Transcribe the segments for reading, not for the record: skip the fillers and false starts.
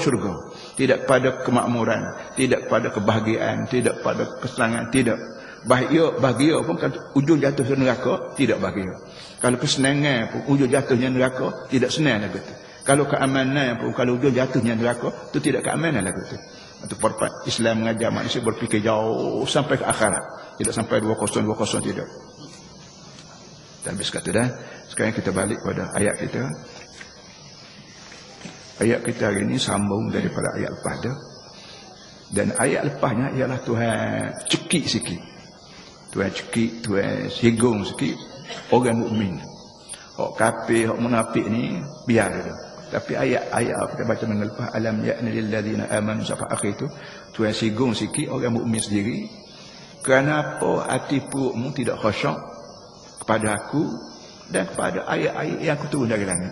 syurga, tidak pada kemakmuran, tidak pada kebahagiaan, tidak pada kesenangan, tidak bahagia pun kan ujung jatuh ke neraka, tidak bahagia. Kalau kesenangan pun ujung jatuhnya neraka, tidak senang lagu tu. Kalau keamanan pun kalau ujung jatuhnya neraka, itu tidak keamanan lagu tu. Itu perpat Islam mengajar manusia berfikir jauh sampai ke akhirat, tidak sampai 2020 tidak. Dan habis kata dah, sekarang kita balik pada ayat kita. Ayat kita hari ini sambung daripada ayat lepas dah. Dan ayat lepasnya ialah Tuhan cekik sikit. Tuhan cekik, Tuhan sigung sikit orang mukmin. Hak kafir, hak munafik ni biar dia. Tapi ayat-ayat kita baca dengan lepas, alam ya'ni lil ladzina amanu sampai akhir itu, Tuhan sigung sikit orang mukmin sendiri. Kenapa hati perutmu tidak khusyuk kepada aku dan kepada ayat-ayat yang aku turun dari langit.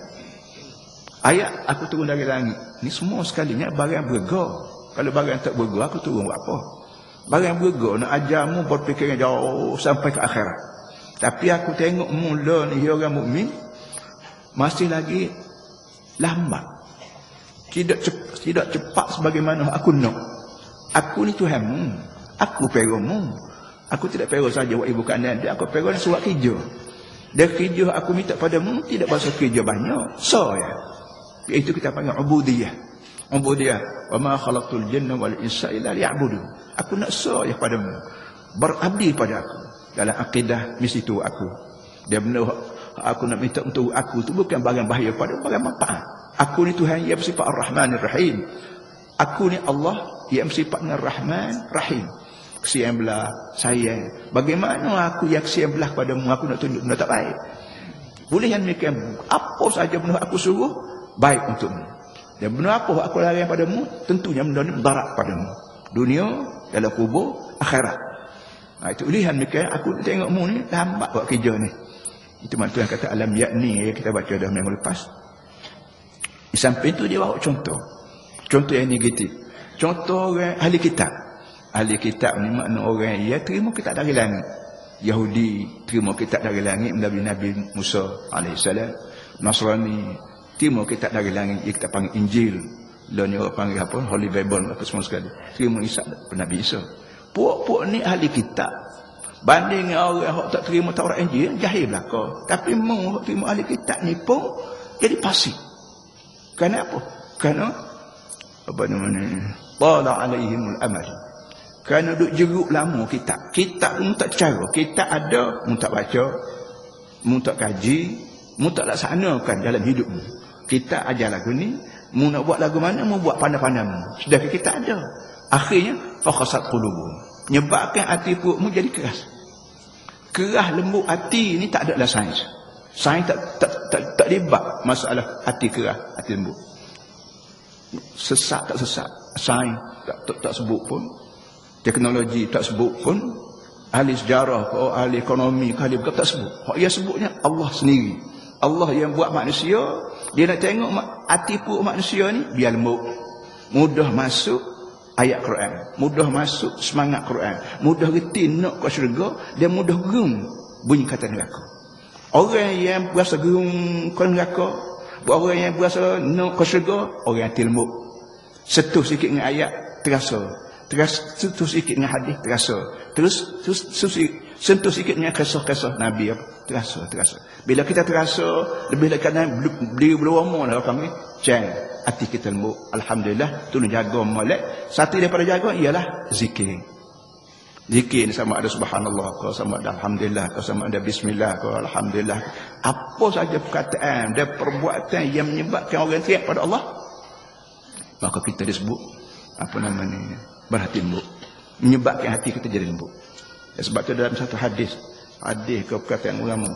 Ayat aku turun dari langit ni semua sekalinya barang berga. Kalau barang tak berga, aku turun buat apa? Barang berga nak ajarmu berfikiran jauh sampai ke akhirat. Tapi aku tengok mula ni orang mukmin masih lagi lambat. Tidak cepat sebagaimana aku nak. Aku ni Tuhanmu. Aku peromu. Aku tidak pero saja buat ibu kanan dia, aku pero nak surat kerja. Dan kerja aku minta padamu tidak bahasa kerja banyak. So ya. Itu kita panggil ubudiyah. Ubudiyah. Wa ma khalaqtul jinna wal insa illa liya'budun. Aku nak ya padamu. Berabdi pada aku. Dalam akidah mesti tu aku. Dia benar aku nak minta untuk aku tu bukan barang bahaya pada barang manfaat. Aku ni Tuhan yang bersifat Ar-Rahman Ar-Rahim. Aku ni Allah yang bersifat Ar-Rahman Rahim. Kesian belah sayang. Bagaimana aku yang kesian belah padamu, aku nak tunjuk benda tak baik. Boleh yang demikian, apa saja benda aku suruh baik untukmu. Dan benda apa aku larang padamu, tentunya benda ni mudarat padamu. Dunia, dalam kubur, akhirat. Nah, itu ulihan demikian, aku tengokmu ni lambat buat kerja ni. Itu maksud yang kata alam yakni yang kita baca dah minggu lepas. Di samping itu dia bawa contoh. Contoh yang negatif. Contoh orang ahli kitab. Ahli kitab ni makna orang yang terima kitab dari langit. Yahudi terima kitab dari langit dari Nabi Musa alaihissalam. Nasrani terima kitab dari langit yang kita panggil Injil. Lain orang panggil apa? Holy Bible apa semua sekali. Terima Isa Nabi Isa. Puak-puak ni ahli kitab. Banding orang yang tak terima Taurat Injil jahil belaka. Tapi mau terima ahli kitab ni pun jadi fasik. Kenapa? Kerana apa namanya? Tala alaihimul amal. Kerana duduk jeruk lama kitab. Kitab pun tak cara. Kitab ada, mu tak baca, mu tak kaji, mu tak laksanakan dalam hidupmu. Kitab ajar lagu ni, mu nak buat lagu mana, mu buat pandai-pandaimu. Sedangkan kitab ada. Akhirnya, fakhasat qulubuhum. Menyebabkan hati perutmu jadi keras. Keras lembut hati ni tak ada lah sains. Sains tak libat masalah hati keras, hati lembut. Sesak tak sesak. Sains tak sebut pun. Teknologi tak sebut pun. Ahli sejarah ke ahli ekonomi ke ahli berkata tak sebut. Yang sebutnya Allah sendiri. Allah yang buat manusia. Dia nak tengok hati perut manusia ni biar lembut. Mudah masuk ayat Quran. Mudah masuk semangat Quran. Mudah reti nak ke syurga. Dia mudah gerung bunyi kata neraka. Orang yang berasa gerung ke neraka. Orang yang berasa nak ke syurga. Orang yang lembut. Setuh sikit dengan ayat terasa. Sentuh sikit dengan hadis terasa. Terus sentuh sikit dengan kisah-kisah Nabi terasa. Bila kita terasa lebih dekat beli berumur dah kami cang hati kita lembut. Alhamdulillah tolong jaga molek. Satu daripada jaga ialah zikir. Zikir ni sama ada subhanallah ke sama ada alhamdulillah ke sama ada bismillah ke alhamdulillah. Apa saja perkataan dan perbuatan yang menyebabkan orang teriak pada Allah, maka kita disebut apa namanya berhati lembut, menyebabkan hati kita jadi lembut. Sebab itu dalam satu hadis ke perkataan ulama,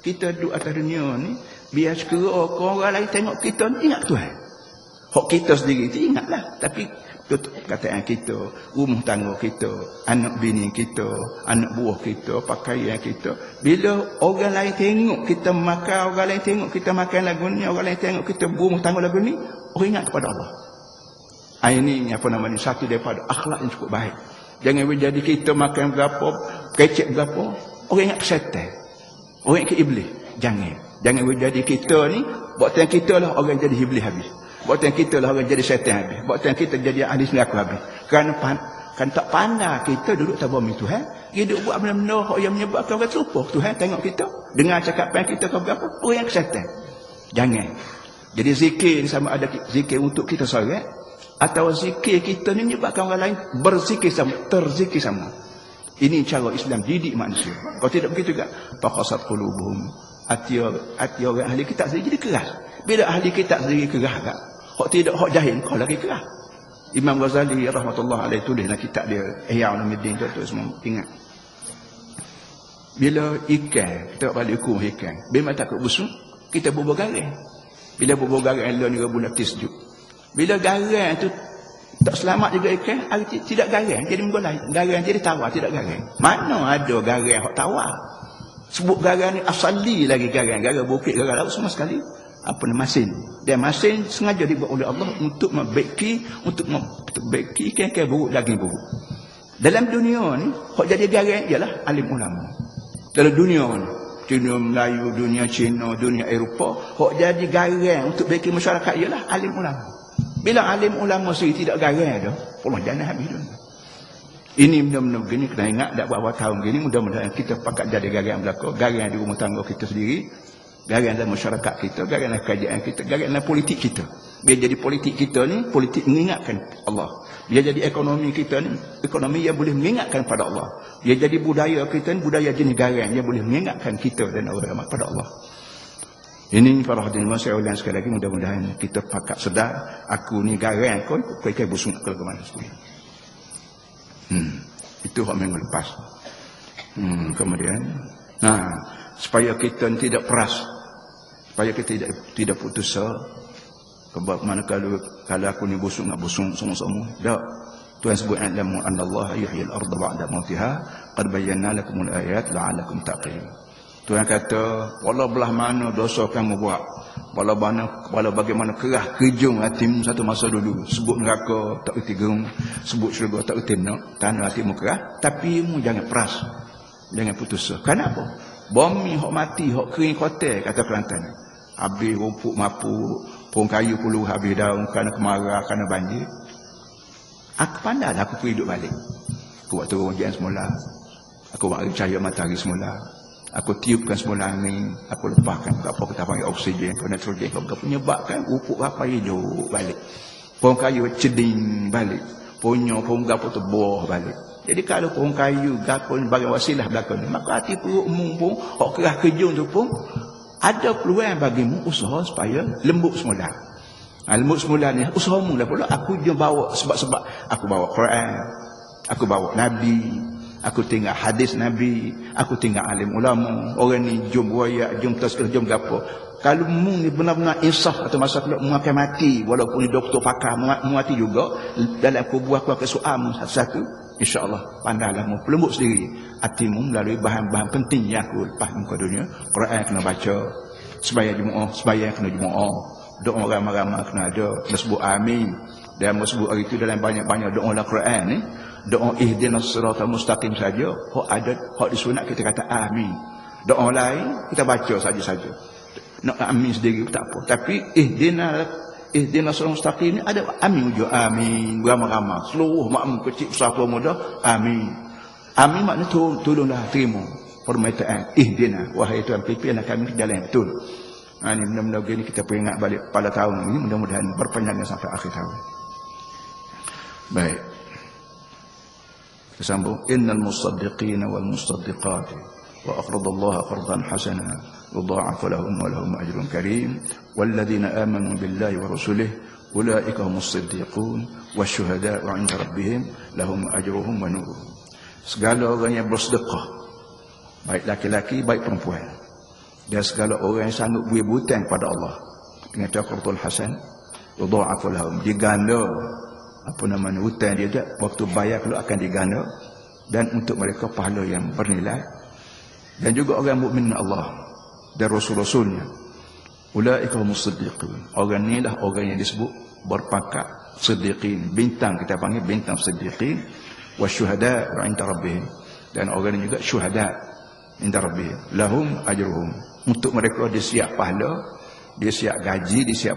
kita duduk atas dunia ni biar sekera orang lain tengok kita ni ingat Tuhan. Hak kita sendiri tu ingatlah, tapi perkataan kita, rumah tangga kita, anak bini kita, anak buah kita, pakaian kita, bila orang lain tengok kita makan, orang lain tengok kita makan lagu ni, orang lain tengok kita rumah tangga lagu ni, orang ingat kepada Allah. Ini apa namanya satu daripada akhlak yang cukup baik. Jangan jadi kita makan berapa, kecek berapa, orang ingat ke syaitan, orang ingat ke iblis. Jangan jadi kita ni buat yang kita lah orang jadi iblis habis. Buatan kita lah orang jadi syaitan habis. Buatan kita jadi ahli neraka habis. Kerana kan tak pandai kita duduk tak bumi Tuhan. Hidup buat benda-benda yang menyebabkan orang terlupa. Tuhan tengok kita. Dengar cakapan kita ke berapa. Orang yang syaitan. Jangan. Jadi zikir ni sama ada zikir untuk kita seorang. Atau zikir kita ni menyebabkan orang lain berzikir sama. Terzikir sama. Ini cara Islam didik manusia. Kalau tidak begitu juga. Faqasat qulubuhum. Hati orang ahli kitab sendiri jadi keras. Bila ahli kitab sendiri keras tak? Hak tidak, hak jahil, kau lagi keras. Imam Ghazali rahmatullah alaih tulis dalam kitab dia Ihya Ulumuddin tu semua ingat. Bila ikan, kita balik hukum ikan. Bila takut busuk, kita bubuh garam. Bila bubuh garam Allah ni bulan tisjuk. Bila garam tu tak selamat juga ikan, tidak garam jadi menggolai. Garam jadi tawar, tidak garam. Mana ada garam hak tawar? Sebut garam ni asali lagi garam bukit, garam laut semua sekali. Apa nama masin. Dan masin sengaja dibuat oleh Allah untuk membaiki ikan buruk, daging buruk. Dalam dunia ni, hak jadi garam ialah alim ulama. Dalam dunia ni, dunia Melayu, dunia Cina, dunia Eropah, hak jadi garam untuk baiki masyarakat ialah alim ulama. Bila alim ulama sendiri tidak garam dah, Allah jangan habis dunia. Ini benda-benda begini kena ingat dak berapa tahun begini, mudah-mudahan kita pakat jadi garam belaka, garam di rumah tangga kita sendiri, garam dalam masyarakat kita, garam dalam kerajaan kita, garam dalam politik kita. Biar jadi politik kita ni, politik mengingatkan Allah. Biar jadi ekonomi kita ni, ekonomi yang boleh mengingatkan pada Allah. Biar jadi budaya kita ni, budaya jenis garam yang boleh mengingatkan kita dan orang pada Allah. Ini para hadirin saya ulang sekali lagi, mudah-mudahan kita pakat sedar, aku ni garam kau ikan busuk ke mana sekali. Itu hak minggu lepas. Kemudian, supaya kita tidak peras, supaya kita tidak putus asa. Sebab mana kalau aku ni busuk nak busuk semua-semua. Tak. Tuhan sebut alamu anallaha yuhyil arda ba'da mautiha qad bayyana lakumul ayat la'allakum taqilun. Tuhan kata, walau belah mana dosa kamu buat, walau bagaimana kerah kejung hatimu satu masa dulu, sebut neraka tak erti gerung, sebut syurga tak erti nak, tanah hatimu kerah, tapi mu jangan peras, jangan putus asa. Kenapa? Bumi hok mati, hok kering kotor, kata Kelantan. Habis rumput mapuk, pohon kayu puluh habis daun kerana kemarau, kerana banjir. Aku pandai lah aku pergi hidup balik. Aku buat turun hujan semula. Aku buat cahaya matahari semula. Aku tiupkan semula angin. Aku lepaskan apa kita panggil oksigen, nitrogen. Kau menyebabkan rumput apa hidup balik. Pohon kayu ceding balik. Pohon gapo tu buah balik. Jadi kalau pohon kayu gapo bagi wasilah belakang, maka hati perutmu pun, hok kerah kejung tu pun, ada peluang bagimu usaha supaya lembut semula. Lembut semula ni usahamu lah pula. Aku je bawa sebab aku bawa Quran, aku bawa Nabi, aku tinggal hadis Nabi, aku tinggal alim ulama. Orang ni jom royak, jom tazkirah, jom gapo. Kalau mu ni benar-benar insaf atau masa kelak mu akan mati, walaupun ni doktor pakar mu mati juga, dalam kubur aku akan soal satu-satu, insya-Allah pandailah mu pelembut sendiri hatimu melalui bahan-bahan penting yang aku lepas muka dunia. Quran kena baca, sembahyang kena jemaah, doa ramai-ramai kena ada, kena sebut amin. Dan sebut hari itu dalam banyak-banyak doa dalam Quran ni, doa ihdinas siratal mustaqim saja, hak disunat kita kata amin. Doa lain kita baca saja-saja. Nak amin sendiri tak apa. Tapi ihdinas siratal mustaqim ni ada amin juga, amin ramai-ramai. Seluruh makmum kecil besar tua muda amin. Amin maknanya tolonglah terima permintaan ihdina, wahai Tuhan pimpinlah kami ke jalan yang betul. Ini benda-benda begini kita peringat balik pada tahun ini, mudah-mudahan berpanjangnya sampai akhir tahun. Baik. Kita sambung. Innal musaddiqina wal musaddiqati wa aqradallaha qardan hasana yudha'afu lahum wa lahum ajrun karim walladzina amanu billahi wa rasulihi ulaika humus siddiqun wasyuhada'u 'inda rabbihim lahum ajruhum wa nuruhum. Segala orang yang bersedekah, baik laki-laki baik perempuan, dan segala orang yang sanggup beri hutang kepada Allah dengan taqardul hasan yudha'afu lahum, diganda hutang dia tak, waktu bayar kalau akan diganda, dan untuk mereka pahala yang bernilai. Dan juga orang mukmin Allah dan rasul-rasulnya, ulaika humus siddiqun, orang ni lah orang yang disebut berpangkat siddiqin, bintang, kita panggil bintang siddiqin, wasyuhada 'inda rabbihim, dan orang ini juga syuhada 'inda rabbihim lahum ajruhum, untuk mereka dia siap pahala, dia siap gaji, dia siap